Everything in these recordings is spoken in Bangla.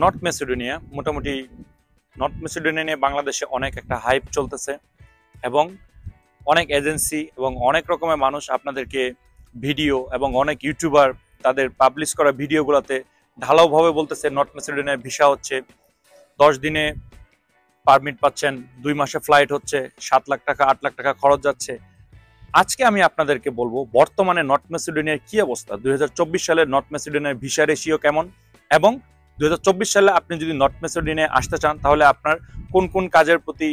নর্থ মেসিডোনিয়া মোটামুটি নর্থ মেসিডোনিয়া নিয়ে বাংলাদেশে অনেক একটা হাইপ চলতেছে এবং অনেক এজেন্সি এবং অনেক রকমের মানুষ আপনাদেরকে ভিডিও এবং অনেক ইউটিউবার তাদের পাবলিশ করা ভিডিওগুলোতে ঢালাওভাবে বলতেছে নর্থ মেসিডোনিয়ার ভিসা হচ্ছে 10 দিনে পারমিট পাচ্ছেন, 2 মাসে ফ্লাইট হচ্ছে, 7 লাখ টাকা 8 লাখ টাকা খরচ যাচ্ছে। আজকে আমি আপনাদেরকে বলবো বর্তমানে নর্থ মেসিডোনিয়ার কি অবস্থা, 2024 সালে নর্থ মেসিডোনিয়ার ভিসা রেশিও কেমন এবং 2024 সালে আপনি যদি নর্থ মেসিডোনিয়ায় আসতে চান তাহলে আপনার কোন কোন কাজের প্রতি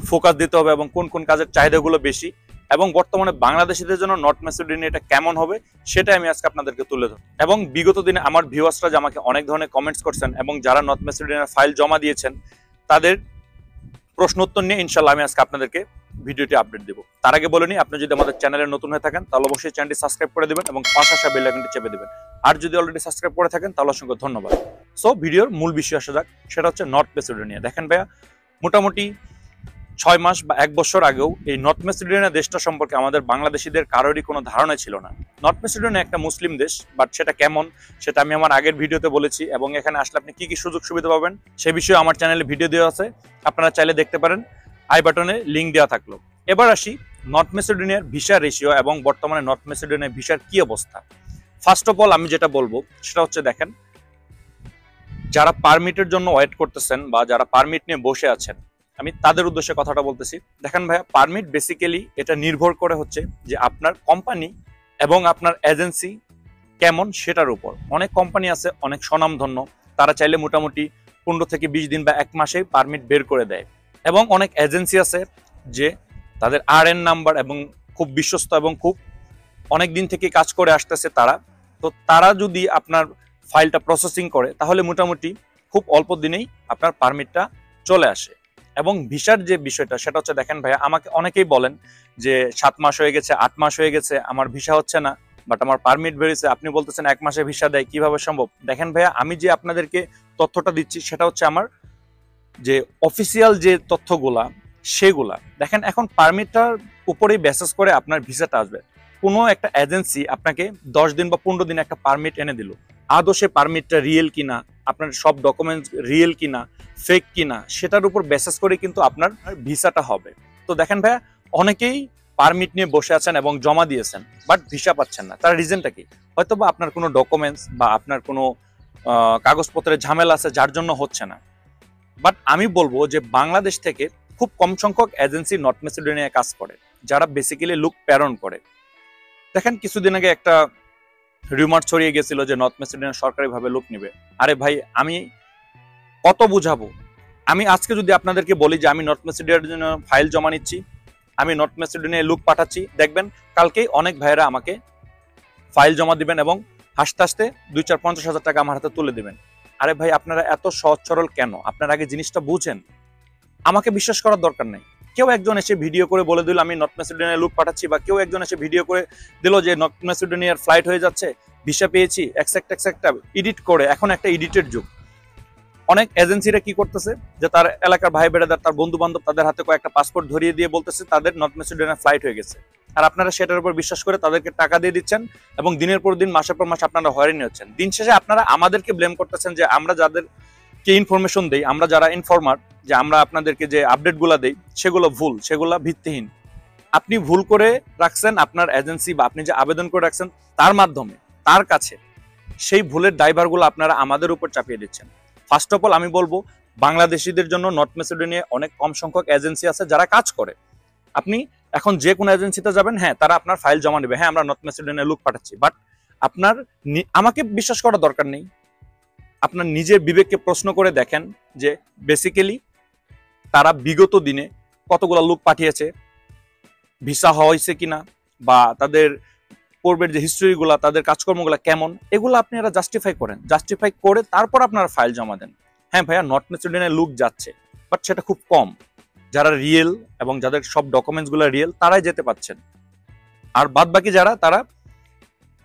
ফোকাস দিতে হবে এবং কোন কোন কাজের চাহিদাগুলো বেশি এবং বর্তমানে বাংলাদেশিদের জন্য নর্থ মেসিডোনিয়াটা কেমন হবে সেটা আমি আজকে আপনাদেরকে তুলে ধরব। এবং বিগত দিনে আমার ভিউয়ার্সরা যে আমাকে অনেক ধরনের কমেন্টস করছেন এবং যারা নর্থ মেসিডোনিয়ার ফাইল জমা দিয়েছেন তাদের প্রশ্ন উত্তর নিয়ে ইনশাল্লাহ আমি আজকে আপনাদেরকে ভিডিওটি আপডেট দেবো। তার আগে বলে নিই, আপনি যদি আমাদের চ্যানেলে নতুন হয়ে থাকেন তাহলে অবশ্যই চ্যানেলটি সাবস্ক্রাইব করে দেবেন এবং পাশে আসা বেল আইকনটি চেপে দেবেন। আর যদি অলরেডি সাবস্ক্রাইব করে থাকেন তাহলে অসংখ্য ধন্যবাদ। সো ভিডিওর মূল বিষয় আসা যাক, সেটা হচ্ছে নর্থ মেসিডোনিয়া। দেখেন ভাইয়া, মোটামুটি 6 মাস বা 1 বছর আগেও এই নর্থ মেসিডোনিয়া দেশটা সম্পর্কে আমাদের বাংলাদেশিদের কারোরই কোনো ধারণা ছিল না। নর্থ মেসিডোনিয়া একটা মুসলিম দেশ, বাট সেটা কেমন সেটা আমি আমার আগের ভিডিওতে বলেছি এবং এখানে আসলে আপনি কি কি সুযোগ সুবিধা পাবেন সে বিষয়ে আমার চ্যানেলে ভিডিও দেওয়া আছে, আপনারা চাইলে দেখতে পারেন, আই বাটনে লিঙ্ক দেওয়া থাকলো। এবার আসি নর্থ মেসিডোনিয়ার ভিসা রেশিও এবং বর্তমানে নর্থ মেসিডোনিয়ার ভিসার কি অবস্থা। ফার্স্ট অফ অল আমি যেটা বলবো সেটা হচ্ছে, দেখেন, যারা পারমিটের জন্য ওয়েট করতেছেন বা যারা পারমিট নিয়ে বসে আছেন আমি তাদের উদ্দেশ্যে কথাটা বলতেছি। দেখেন ভাইয়া, পারমিট বেসিক্যালি এটা নির্ভর করে হচ্ছে যে আপনার কোম্পানি এবং আপনার এজেন্সি কেমন সেটার উপর। অনেক কোম্পানি আছে অনেক স্বনামধন্য, তারা চাইলে মোটামুটি 15 থেকে 20 দিন বা 1 মাসে পারমিট বের করে দেয় এবং অনেক এজেন্সি আছে যে তাদের RN নাম্বার এবং খুব বিশ্বস্ত এবং খুব অনেক দিন থেকে কাজ করে আসতেছে তারা, তো তারা যদি আপনার ফাইলটা প্রসেসিং করে তাহলে মোটামুটি খুব অল্প দিনেই আপনার পারমিটটা চলে আসে। এবং ভিসার যে বিষয়টা সেটা হচ্ছে, দেখেন ভাইয়া, আমাকে অনেকেই বলেন যে 7 মাস হয়ে গেছে 8 মাস হয়ে গেছে আমার ভিসা হচ্ছে না, বাট আমার পারমিট বেরিয়েছে, আপনি বলতেছেন 1 মাসে ভিসা দেয়, কিভাবে সম্ভব? দেখেন ভাইয়া, আমি যে আপনাদেরকে তথ্যটা দিচ্ছি সেটা হচ্ছে আমার যে অফিসিয়াল যে তথ্যগুলা সেগুলা। দেখেন, এখন পারমিটটার উপরেই বেসিস করে আপনার ভিসাটা আসবে। কোনো একটা এজেন্সি আপনাকে 10 দিন বা 15 দিন একটা পারমিট এনে দিল, আদৌ সে পারমিটটা রিয়েল কিনা, আপনার সব ডকুমেন্টস রিয়েল কিনা ফেক কিনা সেটার উপর বেসিস করে কিন্তু আপনার ভিসাটা হবে। তো দেখেন ভাইয়া, অনেকেই পারমিট নিয়ে বসে আছেন এবং জমা দিয়েছেন বাট ভিসা পাচ্ছেন না। তার রিজনটা কি? হয়তো বা আপনার কোনো ডকুমেন্টস বা আপনার কোনো কাগজপত্রের ঝামেলা আছে যার জন্য হচ্ছে না। বাট আমি বলবো যে বাংলাদেশ থেকে খুব কম সংখ্যক এজেন্সি নর্থ মেসিডোনিয়ায় কাজ করে যারা বেসিক্যালি লোক প্রেরণ করে। দেখেন, কিছুদিন আগে একটা রিউমার ছড়িয়ে গেছিল যে নর্থ মেসিডোনিয়া সরকারিভাবে লোক নিবে। আরে ভাই, আমি কত বুঝাবো? আমি আজকে যদি আপনাদেরকে বলি যে আমি নর্থ মেসিডোনিয়ার জন্য ফাইল জমা নিচ্ছি, আমি নর্থ মেসিডোনিয়ায় লোক পাঠাচ্ছি, দেখবেন কালকেই অনেক ভাইয়েরা আমাকে ফাইল জমা দিবেন এবং হাসতে হাসতে 2-4-50 হাজার টাকা আমার হাতে তুলে দিবেন। আরে ভাই, আপনারা এত সহজ সরল কেন? আপনারা আগে জিনিসটা বুঝেন। আমাকে বিশ্বাস করার দরকার নেই। কেউ একজন এসে ভিডিও করে বলে দিল আমি নর্থ মেসিডোনিয়ায় লোক পাঠাচ্ছি, বা কেউ একজন এসে ভিডিও করে দিল যে নর্থ মেসিডোনিয়ার ফ্লাইট হয়ে যাচ্ছে, ভিসা পেয়েছি, এক্সেক্ট এডিট করে। এখন একটা এডিটের যুগ। অনেক এজেন্সিরা কি করতেছে যে তার এলাকার ভাই বেড়াদার, তার বন্ধু বান্ধব, তাদের হাতে কয়েকটা পাসপোর্ট ধরিয়ে দিয়ে বলতেছে তাদের নর্থ মেসিডোনিয়ার ফ্লাইট হয়ে গেছে, আর আপনারা সেটার উপর বিশ্বাস করে তাদেরকে টাকা দিয়ে দিচ্ছেন এবং দিনের পর দিন মাসের পর মাস আপনারা হয়রানি হচ্ছেন। দিন শেষে আপনারা আমাদেরকে ব্লেম করতেছেন যে আমরা যাদেরকে ইনফরমেশন দেই, আমরা যারা ইনফরমার, যে আমরা আপনাদেরকে যে আপডেটগুলো দেই সেগুলো ভুল, সেগুলো ভিত্তিহীন। আপনি ভুল করে রাখছেন আপনার এজেন্সি বা আপনি যে আবেদন করে রাখছেন তার মাধ্যমে তার কাছে, সেই ভুলের দায়ভারগুলো আপনারা আমাদের উপর চাপিয়ে দিচ্ছেন। ফার্স্ট অফ অল আমি বলবো বাংলাদেশিদের জন্য নর্থ মেসিডোনিয়ায় অনেক কম সংখ্যক এজেন্সি আছে যারা কাজ করে। আপনি এখন যে কোনো এজেন্সিতে যাবেন, হ্যাঁ তারা আপনার ফাইল জমা নেবে, হ্যাঁ আমরা নর্থ মেসিডোনিয়ায় লোক পাঠাচ্ছি, বাট আপনার আমাকে বিশ্বাস করার দরকার নেই। আপনার নিজের বিবেককে প্রশ্ন করে দেখেন যে বেসিক্যালি তারা বিগত দিনে কতগুলো লোক পাঠিয়েছে, ভিসা হয়েছে কিনা, বা তাদের পূর্বের যে হিস্ট্রিগুলা, তাদের কাজকর্মগুলা কেমন, এগুলো আপনারা জাস্টিফাই করেন। জাস্টিফাই করে তারপর আপনারা ফাইল জমা দেন। হ্যাঁ ভাইয়া, নর্থ মেসিডোনিয়ায় লোক যাচ্ছে, বাট সেটা খুব কম। যারা রিয়েল এবং যাদের সব ডকুমেন্টসগুলো রিয়েল তারাই যেতে পারছেন। আর বাদ বাকি যারা, তারা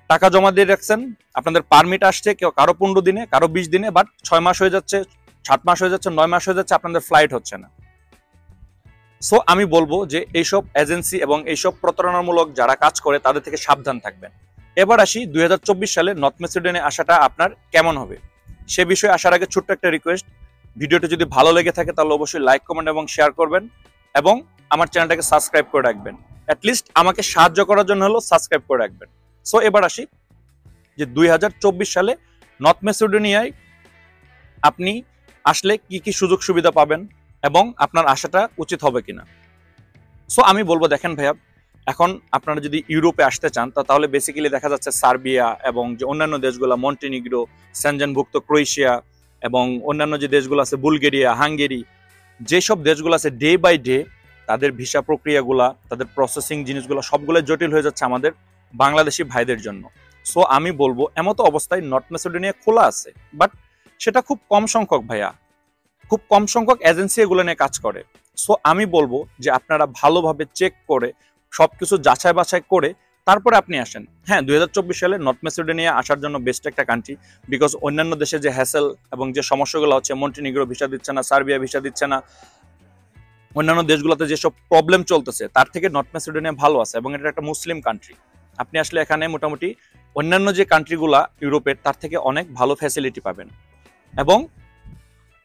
টাকা জমা দিয়ে রাখছেন, আপনাদের পারমিট আসছে, কেউ কারো 15 দিনে, কারো 20 দিনে, বাট 6 মাস হয়ে যাচ্ছে, 7 মাস হয়ে যাচ্ছে, 9 মাস হয়ে যাচ্ছে, আপনাদের ফ্লাইট হচ্ছে না। সো আমি বলবো যে এইসব এজেন্সি এবং এইসব প্রতারণামূলক যারা কাজ করে তাদের থেকে সাবধান থাকবেন। এবার আসি 2024 সালে নর্থ মেসিডোনিয়ায় আসাটা আপনার কেমন হবে। সে বিষয়ে আসার আগে ছোট্ট একটা রিকোয়েস্ট, ভিডিওটি যদি ভালো লেগে থাকে তাহলে অবশ্যই লাইক, কমেন্ট এবং শেয়ার করবেন এবং আমার চ্যানেলটাকে সাবস্ক্রাইব করে রাখবেন। অ্যাটলিস্ট আমাকে সাহায্য করার জন্য হলো সাবস্ক্রাইব করে রাখবেন। সো এবার আসি যে 2024 সালে নর্থ ম্যাসেডোনিয়ায় আপনি আসলে কি কি সুযোগ সুবিধা পাবেন এবং আপনার আসাটা উচিত হবে কিনা। সো আমি বলবো, দেখেন ভাইয়া, এখন আপনারা যদি ইউরোপে আসতে চান তাহলে বেসিক্যালি দেখা যাচ্ছে সার্বিয়া এবং যে অন্যান্য দেশগুলো, মন্টিনিগ্রো, সেনজেনভুক্ত ক্রোয়েশিয়া এবং অন্যান্য যে দেশগুলো আছে বুলগেরিয়া, হাঙ্গেরি, যেসব দেশগুলো আছে ডে বাই ডে তাদের ভিসা প্রক্রিয়াগুলা, তাদের প্রসেসিং জিনিসগুলো সবগুলো জটিল হয়ে যাচ্ছে আমাদের বাংলাদেশি ভাইদের জন্য। সো আমি বলবো এমতো অবস্থায় নর্থ ম্যাসেডোনিয়া খোলা আছে, বাট সেটা খুব কম সংখ্যক ভাইয়া, খুব কম সংখ্যক এজেন্সি এগুলো নিয়ে কাজ করে। সো আমি বলবো যে আপনারা ভালোভাবে চেক করে সবকিছু যাচাই বাছাই করে তারপরে আপনি আসেন। হ্যাঁ, 2024 সালে নর্থ ম্যাসেডোনিয়া আসার জন্য বেস্ট একটা কান্ট্রি, বিকজ অন্যান্য দেশে যে হ্যাসেল এবং যে সমস্যাগুলো হচ্ছে, মন্টিনিগ্রো ভিসা দিচ্ছে না, সার্বিয়া ভিসা দিচ্ছে না, অন্যান্য দেশগুলোতে যেসব প্রবলেম চলতেছে তার থেকে নর্থ ম্যাসেডোনিয়া ভালো আছে এবং এটা একটা মুসলিম কান্ট্রি। আপনি আসলে এখানে মোটামুটি অন্যান্য যে কান্ট্রিগুলা ইউরোপের তার থেকে অনেক ভালো ফ্যাসিলিটি পাবেন। এবং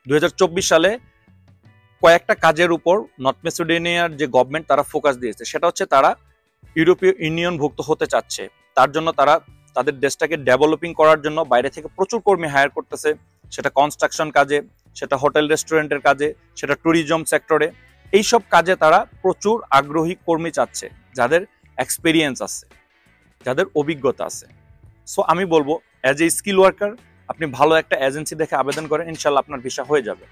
2024 সালে কয়েকটা কাজের উপর নর্থ ম্যাসেডোনিয়ার যে গভর্নমেন্ট তারা ফোকাস দিয়েছে, সেটা হচ্ছে তারা ইউরোপীয় ইউনিয়নভুক্ত হতে চাচ্ছে। তার জন্য তারা তাদের দেশটাকে ডেভেলপিং করার জন্য বাইরে থেকে প্রচুর কর্মী হায়ার করতেছে, সেটা কনস্ট্রাকশন কাজে, সেটা হোটেল রেস্টুরেন্টের কাজে, সেটা ট্যুরিজম সেক্টরে। এইসব কাজে তারা প্রচুর আগ্রহী কর্মী চাচ্ছে যাদের এক্সপিরিয়েন্স আছে, যাদের অভিজ্ঞতা আছে। সো আমি বলবো অ্যাজ এ স্কিল ওয়ার্কার আপনি ভালো একটা এজেন্সি দেখে আবেদন করেন, ইনশাল্লাহ আপনার ভিসা হয়ে যাবে।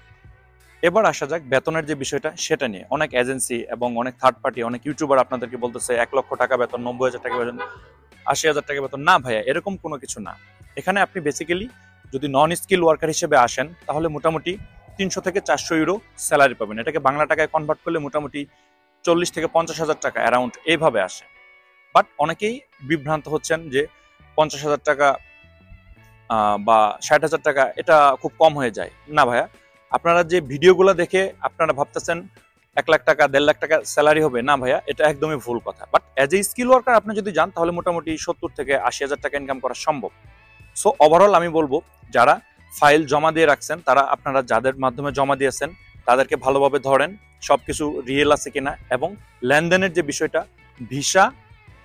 এবার আসা যাক বেতনের যে বিষয়টা সেটা নিয়ে। অনেক এজেন্সি এবং অনেক থার্ড পার্টি, অনেক ইউটিউবার আপনাদেরকে বলতেছে 1 লক্ষ টাকা বেতন, 90,000 টাকা বেতন, 80,000 টাকা বেতন। না ভাইয়া, এরকম কোনো কিছু না। এখানে আপনি বেসিক্যালি যদি নন স্কিল ওয়ার্কার হিসেবে আসেন তাহলে মোটামুটি 300 থেকে 400 ইউরো স্যালারি পাবেন। এটাকে বাংলা টাকায় কনভার্ট করলে মোটামুটি 40 থেকে 50,000 টাকা অ্যারাউন্ড এইভাবে আসে। বাট অনেকেই বিভ্রান্ত হচ্ছেন যে 50,000 টাকা বা 60,000 টাকা এটা খুব কম হয়ে যায়। না ভাইয়া, আপনারা যে ভিডিওগুলো দেখে আপনারা ভাবতেছেন 1 লাখ টাকা, 1.5 লাখ টাকা স্যালারি হবে, না ভাইয়া, এটা একদমই ভুল কথা। But as a skill worker আপনি যদি যান তাহলে মোটামুটি 70 থেকে 80,000 টাকা ইনকাম করা সম্ভব। সো ওভারঅল আমি বলবো যারা ফাইল জমা দিয়ে রাখছেন, তারা আপনারা যাদের মাধ্যমে জমা দিয়েছেন তাদেরকে ভালোভাবে ধরেন, সবকিছু রিয়েল আছে কিনা, এবং লেনদেনের যে বিষয়টা, ভিসা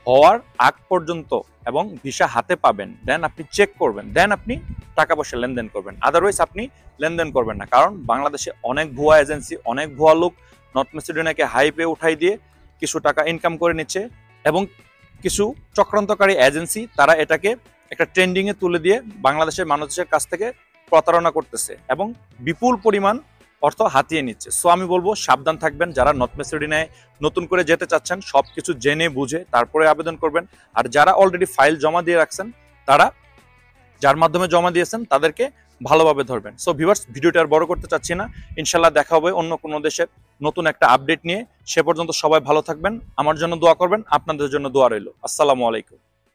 হওয়ার আগ পর্যন্ত এবং ভিসা হাতে পাবেন দেন আপনি চেক করবেন, দেন আপনি টাকা পয়সা লেনদেন করবেন। আদারওয়াইজ আপনি লেনদেন করবেন না, কারণ বাংলাদেশে অনেক ভুয়া এজেন্সি, অনেক ভুয়া লোক নর্থ ম্যাসেডোনিয়াকে হাইপে উঠাই দিয়ে কিছু টাকা ইনকাম করে নিচ্ছে, এবং কিছু চক্রান্তকারী এজেন্সি তারা এটাকে একটা ট্রেন্ডিং এ তুলে দিয়ে বাংলাদেশের মানুষের কাছ থেকে প্রতারণা করতেছে এবং বিপুল পরিমাণ অর্থ হাতিয়ে নিচ্ছে। সো আমি বলবো সাবধান থাকবেন, যারা নর্থ ম্যাসেডোনিয়ায় নতুন করে যেতে চাচ্ছেন সবকিছু জেনে বুঝে তারপরে আবেদন করবেন। আর যারা অলরেডি ফাইল জমা দিয়ে রাখছেন, তারা যার মাধ্যমে জমা দিয়েছেন তাদেরকে ভালোভাবে ধরবেন। সো ভিউয়ার্স, ভিডিওটা আর বড় করতে চাচ্ছি না, ইনশাল্লাহ দেখা হবে অন্য কোনো দেশের নতুন একটা আপডেট নিয়ে। সে পর্যন্ত সবাই ভালো থাকবেন, আমার জন্য দোয়া করবেন, আপনাদের জন্য দোয়া রইল। আসসালামু আলাইকুম।